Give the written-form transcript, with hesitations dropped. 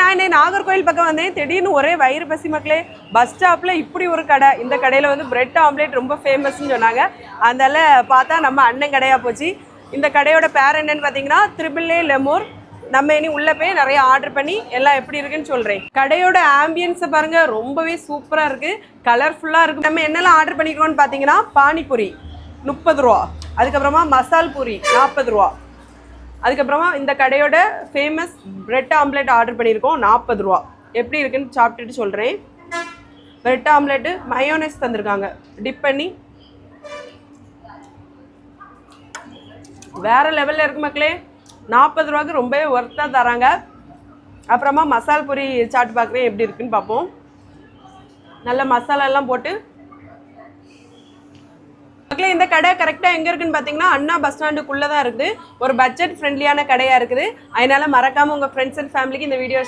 நான் என்ன நாகர்கோவில் பக்கம் வந்தேன், திடீர்னு ஒரே வயிறு பசி மக்களே. பஸ் ஸ்டாப்பில் இப்படி ஒரு கடை, இந்த கடையில் வந்து பிரெட் ஆம்லேட் ரொம்ப ஃபேமஸ்ன்னு சொன்னாங்க. அதனால பார்த்தா நம்ம அண்ணன் கடையாக போச்சு. இந்த கடையோட பேர் என்னன்னு பார்த்தீங்கன்னா த்ரிபிள் லெமோர். நம்ம இனி உள்ள போய் நிறைய ஆர்டர் பண்ணி எல்லாம் எப்படி இருக்குன்னு சொல்கிறேன். கடையோட ஆம்பியன்ஸை பாருங்க, ரொம்பவே சூப்பராக இருக்குது, கலர்ஃபுல்லாக இருக்குது. நம்ம என்னெல்லாம் ஆர்டர் பண்ணிக்கிறோம்னு பார்த்தீங்கன்னா பானிபூரி 30 ரூபா, அதுக்கப்புறமா மசால் பூரி 40 ரூபா, அதுக்கப்புறமா இந்த கடையோட ஃபேமஸ் பிரெட் ஆம்லேட் ஆர்டர் பண்ணியிருக்கோம் 40 ரூபா. எப்படி இருக்குன்னு சாப்பிட்டுட்டு சொல்கிறேன். பிரெட் ஆம்லேட்டு மயோனைஸ் தந்திருக்காங்க, டிப் பண்ணி வேறு லெவலில் இருக்குது மக்களே. 40 ரூபாய்க்கு ரொம்பவே ஒர்த்தாக தராங்க. அப்புறமா மசால் பூரி சாப்பிட்டு பார்க்குறேன் எப்படி இருக்குன்னு பார்ப்போம். நல்ல மசாலாலாம் போட்டு மக்களே. இந்த கடை கரெக்டாக எங்கே இருக்குன்னு பார்த்தீங்கன்னா அண்ணா பஸ் ஸ்டாண்டுக்குள்ளே தான் இருக்குது. ஒரு பட்ஜெட் ஃப்ரெண்ட்லியான கடையாக இருக்குது. அதனால மறக்காமல் உங்கள் ஃப்ரெண்ட்ஸ் அண்ட் ஃபேமிலிக்கு இந்த வீடியோ